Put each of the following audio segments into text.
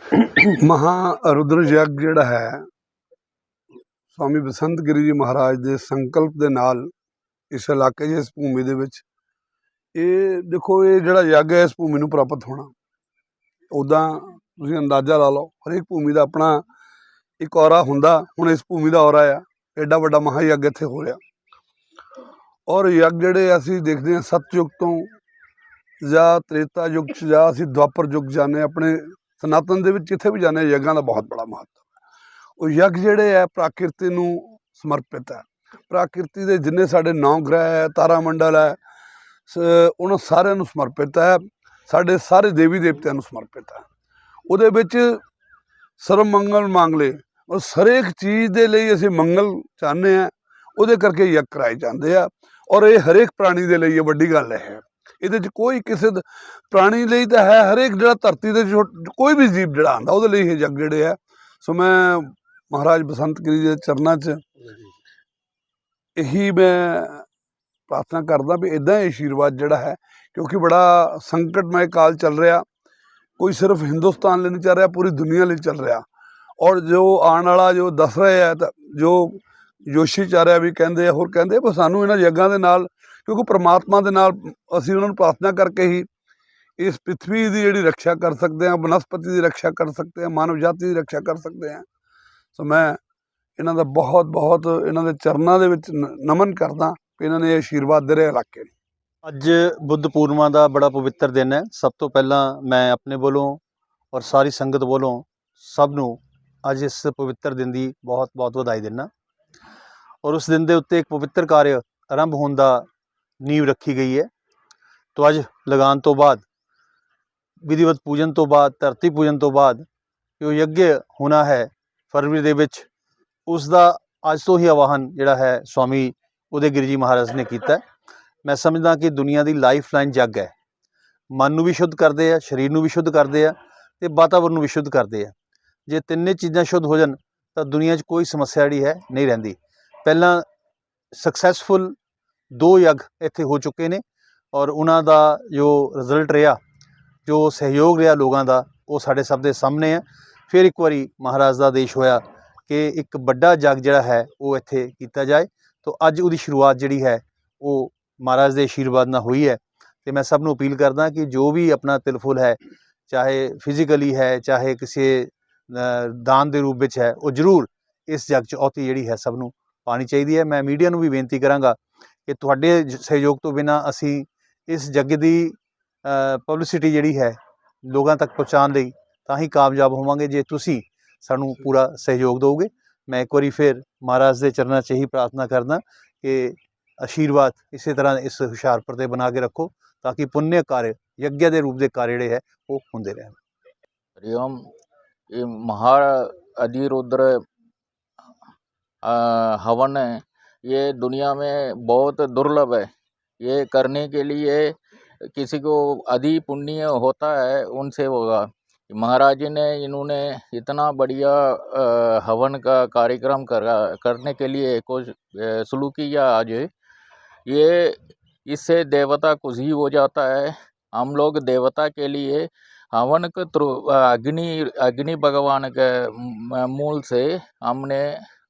महारुद्र यज्ञ जिहड़ा है स्वामी बसंत गिरी जी महाराज के संकल्प के नाल इस इलाके इस भूमि दे विच ये देखो ये जिहड़ा यज्ञ है इस भूमि नूं प्राप्त होना उदां तुसीं अंदाजा ला लो हरेक भूमि का अपना एक औरा हुंदा। हुण इस भूमि का औरा आ एडा वड्डा महायज्ञ इत्थे हो रहा और यज्ञ जिहड़े असीं देखदे हां सतयुग तो जां त्रेता युग जां असीं द्वापर युग जाने अपने सनातन दे विच जिथे भी जाने यज्ञां दा बहुत बड़ा महत्व है। वो यज्ञ जिहड़े है प्राकृति नूं समर्पित है। प्राकृति दे जिन्ने साडे 9 ग्रह है तारा मंडल है उन्हां सारिआं नूं समर्पित है। साडे सारे देवी देवतिआं नूं समर्पित है। उहदे विच सर्व मंगल मांगले और हरेक चीज़ दे लई असीं मंगल चाहते हैं उहदे करके यज्ञ कराए जांदे आ और ये हरेक प्राणी दे लई वड्डी गल है। इहदे च कोई किसी प्राणी लई तां है हरेक जिहड़ा धरती दे कोई भी जीव जिहड़ा आंदा उहदे लई यज्ञ जिहड़े है। सो मैं महाराज बसंत गिरी जी दे चरनां च यही मैं प्रार्थना करदा भी इदां ही आशीर्वाद जिहड़ा है क्योंकि बड़ा संकटमय काल चल रहा। कोई सिर्फ हिंदुस्तान लिए नहीं चल रहा पूरी दुनिया लिए चल रहा और जो आने वाला जो दस रहे है जो जोशीचार्य भी कहते हैं होर कहते पर सानू इन्हां यज्ञां दे नाल क्योंकि परमात्मा दे नाल असीं उन्हां नूं प्रार्थना करके ही इस पृथ्वी की जिहड़ी रक्षा कर सकते हैं वनस्पति की रक्षा कर सकते हैं मानव जाति की रक्षा कर सकते हैं। सो मैं इन्हां दा बहुत बहुत इन्हां दे चरनां दे विच नमन करदा कि इन्हां ने आशीर्वाद दे रहे इलाके नूं। अज बुद्ध पूर्णिमा का बड़ा पवित्र दिन है। सब तो पहला मैं अपने वालों और सारी संगत वालों सब नूं अज इस पवित्र दिन की बहुत बहुत बधाई देना और उस दिन के उत्ते एक पवित्र कार्य आरंभ होने का नींव रखी गई है। तो अज लगान तो बाद विधिवत पूजन तो बाद धरती पूजन तो बाद जो यज्ञ होना है फरवरी दे विच उसका अज तो ही आवाहन जिहड़ा है स्वामी उदय गिरी जी महाराज ने किया। मैं समझदा कि दुनिया की लाइफ लाइन जग है। मन नूं भी शुद्ध करते हैं शरीर नूं भी शुद्ध करते हैं तो वातावरण नूं भी शुद्ध करते हैं। जे तिन्ने चीज़ां शुद्ध हो जान तो दुनिया च कोई समस्या जिहड़ी है नहीं रहिंदी। पहला सक्सैसफुल 2 यज्ञ इत्थे हो चुके हैं और उन्हां दा जो रिजल्ट रहा जो सहयोग रहा लोगों का वो साडे सब दे सामने है। फिर एक बारी महाराज का आदेश होया कि एक बड़ा जग जिहड़ा है वो इत्थे कीता जाए। तो अज उहदी शुरुआत जिहड़ी है वो महाराज के आशीर्वाद नाल हुई है। तो मैं सब नूं अपील करदा कि जो भी अपना तिलफुल है चाहे फिजिकली है चाहे किसी दान के रूप में है वो जरूर इस जग च औती जिहड़ी है सब नूं पानी चाहिए है। मैं मीडिया नूं भी बेनती करांगा कि तुहाडे सहयोग तो बिना असी इस जग की पब्लिसिटी जिहड़ी है लोगों तक पहुँचाने लई तां ही कामयाब होवांगे जे तुसी सानूं पूरा सहयोग दोगे। मैं एक बारी फिर महाराज के चरणों च ही प्रार्थना करदा कि आशीर्वाद इसी तरह इस हुशियारपुर ते बना के रखो ताकि पुण्य कार्य यज्ञ के रूप के कार्य जिहड़े है वो होंदे रहन। हरिओम। ये महाअधिरुद्र हवन है ये दुनिया में बहुत दुर्लभ है। ये करने के लिए किसी को अधि पुण्य होता है उनसे होगा। महाराज जी ने इन्होंने इतना बढ़िया हवन का कार्यक्रम करने के लिए कुछ शुरू किया आज। ये इससे देवता खुश ही हो जाता है। हम लोग देवता के लिए हवन के थ्रू अग्नि भगवान के मूल से हमने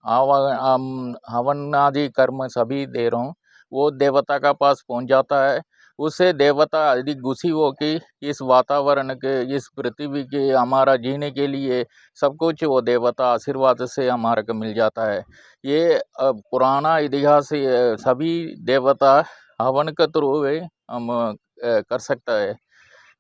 हवन आदि कर्म सभी दे रहा हूँ वो देवता का पास पहुँच जाता है। उससे देवता अधिक गुस्सी हो कि इस वातावरण के इस पृथ्वी के हमारा जीने के लिए सब कुछ वो देवता आशीर्वाद से हमारे को मिल जाता है। ये पुराना इतिहास सभी देवता हवन के थ्रू हम कर सकता है।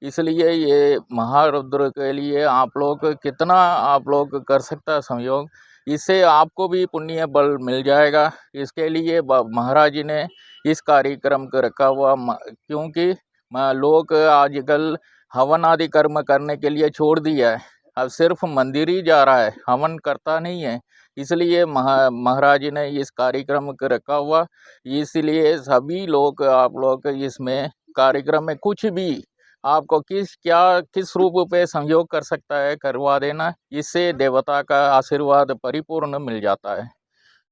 इसलिए ये महारुद्र के लिए आप लोग कितना आप लोग कर सकता है सहयोग इससे आपको भी पुण्य बल मिल जाएगा। इसके लिए महाराज जी ने इस कार्यक्रम को रखा हुआ क्योंकि लोग आजकल हवन आदि कर्म करने के लिए छोड़ दिया है। अब सिर्फ मंदिर ही जा रहा है हवन करता नहीं है। इसलिए महाराज जी ने इस कार्यक्रम को रखा हुआ। इसलिए सभी लोग आप लोग इसमें कार्यक्रम में कुछ भी आपको किस रूप पे सहयोग कर सकता है करवा देना। इससे देवता का आशीर्वाद परिपूर्ण मिल जाता है।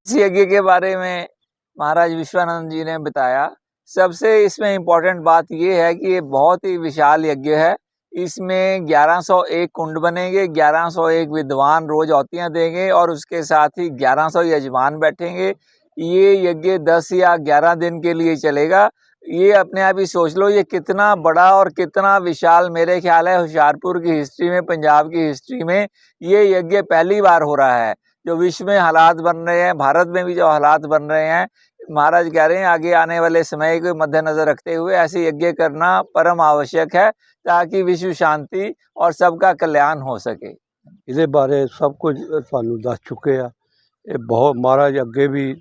इस यज्ञ के बारे में महाराज विश्वानंद जी ने बताया। सबसे इसमें इम्पोर्टेंट बात ये है कि ये बहुत ही विशाल यज्ञ है। इसमें 1101 कुंड बनेंगे, 1101 विद्वान रोज आहुतियाँ देंगे और उसके साथ ही 1100 यजमान बैठेंगे। ये यज्ञ 10 या 11 दिन के लिए चलेगा। ये अपने आप ही सोच लो ये कितना बड़ा और कितना विशाल, मेरे ख्याल है होशियारपुर की हिस्ट्री में, पंजाब की हिस्ट्री में ये यज्ञ पहली बार हो रहा है। जो विश्व में हालात बन रहे हैं, भारत में भी जो हालात बन रहे हैं, महाराज कह रहे हैं आगे आने वाले समय को मद्देनजर रखते हुए ऐसे यज्ञ करना परम आवश्यक है ताकि विश्व शांति और सबका कल्याण हो सके। ਇਹਦੇ ਬਾਰੇ ਸਭ ਕੁਝ ਤੁਹਾਨੂੰ ਦੱਸ ਚੁੱਕੇ ਆ। ਇਹ ਬਹੁਤ ਮਹਾਰਾਜ ਅੱਗੇ ਵੀ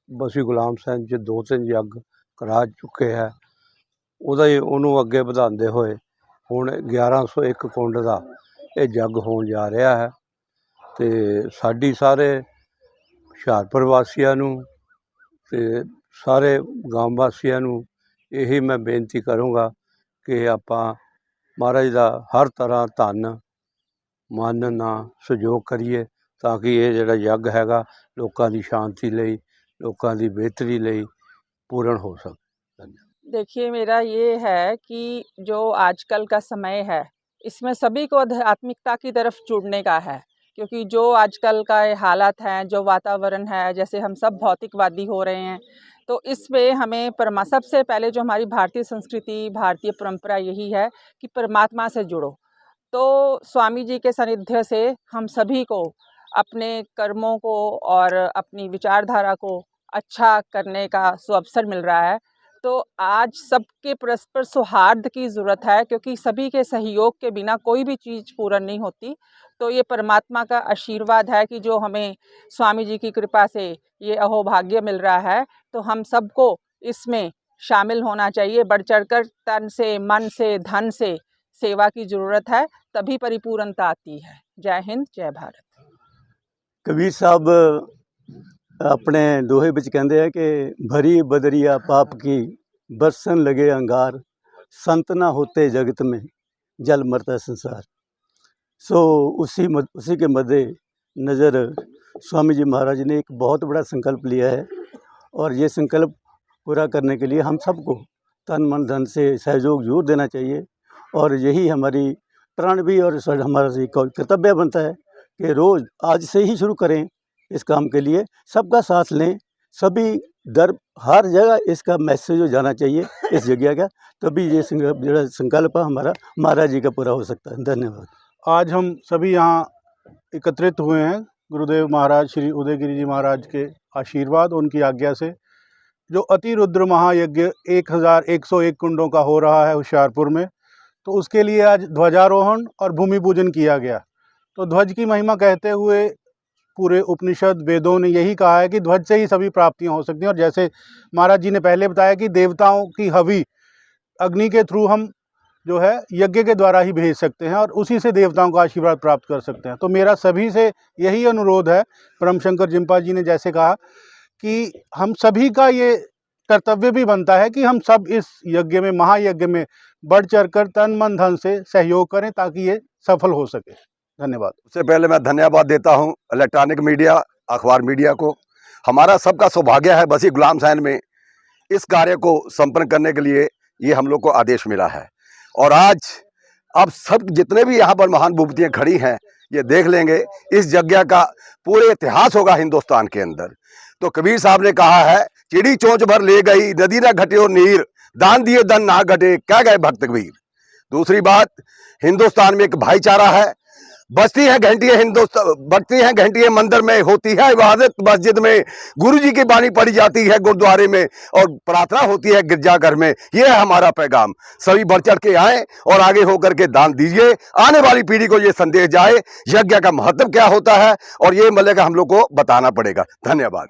ਬਸੀ ਗੁਲਾਮ ਸਿੰਘ ਜੀ 2-3 ਯੱਗ ਕਰਾ ਚੁੱਕੇ ਹੈ। ਉਹਨੂੰ ਅੱਗੇ ਵਧਾਉਂਦੇ ਹੋਏ ਹੁਣ 1101 ਕੁੰਡ ਦਾ ਇਹ ਜੱਗ ਹੋਣ ਜਾ ਰਿਹਾ ਹੈ। ਤੇ ਸਾਡੀ ਸਾਰੇ ਹੁਸ਼ਿਆਰਪੁਰ ਵਾਸੀਆਂ ਨੂੰ ਤੇ ਸਾਰੇ ਗਾਂਵ ਵਾਸੀਆਂ ਨੂੰ ਇਹੀ ਮੈਂ ਬੇਨਤੀ ਕਰੂੰਗਾ ਕਿ ਆਪਾਂ ਮਹਾਰਾਜ ਦਾ ਹਰ ਤਰ੍ਹਾਂ ਧੰਨ ਮਨ ਨਾਲ ਸਹਿਯੋਗ ਕਰੀਏ ਤਾਂ ਕਿ ਇਹ ਜਿਹੜਾ ਯੱਗ ਹੈਗਾ ਲੋਕਾਂ ਦੀ ਸ਼ਾਂਤੀ ਲਈ, ਲੋਕਾਂ ਦੀ ਬਿਹਤਰੀ ਲਈ पूर्ण हो सके। देखिए, मेरा ये है कि जो आजकल का समय है इसमें सभी को आध्यात्मिकता की तरफ जुड़ने का है, क्योंकि जो आजकल का ये हालात हैं, जो वातावरण है, जैसे हम सब भौतिकवादी हो रहे हैं, तो इसमें हमें सबसे पहले जो हमारी भारतीय संस्कृति, भारतीय परंपरा यही है कि परमात्मा से जुड़ो। तो स्वामी जी के सानिध्य से हम सभी को अपने कर्मों को और अपनी विचारधारा को अच्छा करने का अवसर मिल रहा है। तो आज सबके परस्पर सौहार्द की ज़रूरत है, क्योंकि सभी के सहयोग के बिना कोई भी चीज़ पूर्ण नहीं होती। तो ये परमात्मा का आशीर्वाद है कि जो हमें स्वामी जी की कृपा से ये अहोभाग्य मिल रहा है, तो हम सबको इसमें शामिल होना चाहिए। बढ़ चढ़कर तन से, मन से, धन से सेवा की ज़रूरत है, तभी परिपूर्णता आती है। जय हिंद, जय भारत। कबीर साहब अपने दोहे विच कहते हैं कि भरी बदरिया पाप की बरसन लगे अंगार, संत ना होते जगत में जल मरता संसार। सो उसी के मद्दे नज़र स्वामी जी महाराज ने एक बहुत बड़ा संकल्प लिया है और ये संकल्प पूरा करने के लिए हम सबको तन मन धन से सहयोग जरूर देना चाहिए। और यही हमारी प्रण भी और हमारा कर्तव्य बनता है कि रोज़ आज से ही शुरू करें इस काम के लिए, सबका साथ लें, सभी हर जगह इसका मैसेज हो जाना चाहिए इस जगह का, तभी ये संकल्प हमारा महाराज जी का पूरा हो सकता है। धन्यवाद। आज हम सभी यहाँ एकत्रित हुए हैं गुरुदेव महाराज श्री उदयगिरी जी महाराज के आशीर्वाद, उनकी आज्ञा से जो अति रुद्र महायज्ञ 1101 कुंडों का हो रहा है होशियारपुर में, तो उसके लिए आज ध्वजारोहण और भूमि पूजन किया गया। तो ध्वज की महिमा कहते हुए पूरे उपनिषद वेदों ने यही कहा है कि ध्वज से ही सभी प्राप्तियां हो सकती हैं। और जैसे महाराज जी ने पहले बताया कि देवताओं की हवि अग्नि के थ्रू हम जो है यज्ञ के द्वारा ही भेज सकते हैं और उसी से देवताओं का आशीर्वाद प्राप्त कर सकते हैं। तो मेरा सभी से यही अनुरोध है, परम शंकर जिम्पा जी ने जैसे कहा कि हम सभी का ये कर्तव्य भी बनता है कि हम सब इस यज्ञ में, महायज्ञ में बढ़ चढ़कर तन मन धन से सहयोग करें ताकि ये सफल हो सके। धन्यवाद। उससे पहले मैं धन्यवाद देता हूं इलेक्ट्रॉनिक मीडिया, अखबार मीडिया को। हमारा सबका सौभाग्य है बसी गुलाम सैन में इस कार्य को संपन्न करने के लिए ये हम लोग को आदेश मिला है। और आज अब सब जितने भी यहाँ पर महान विभूतियाँ खड़ी हैं ये देख लेंगे, इस यज्ञ का पूरे इतिहास होगा हिंदुस्तान के अंदर। तो कबीर साहब ने कहा है, चिड़ी चोंच भर ले गई नदी ना घटे और नीर, दान दिए धन ना घटे क्या गए भक्त कबीर। दूसरी बात, हिंदुस्तान में एक भाईचारा है, बजती है घंटियां हिंदुस्तान, बजती हैं घंटियां मंदिर में, होती है इबादत मस्जिद में, गुरु जी की बाणी पढ़ी जाती है गुरुद्वारे में और प्रार्थना होती है गिरजाघर में। ये है हमारा पैगाम। सभी बढ़ चढ़ के आए और आगे होकर के दान दीजिए, आने वाली पीढ़ी को ये संदेश जाए यज्ञ का महत्व क्या होता है और ये मतलब हम लोग को बताना पड़ेगा। धन्यवाद।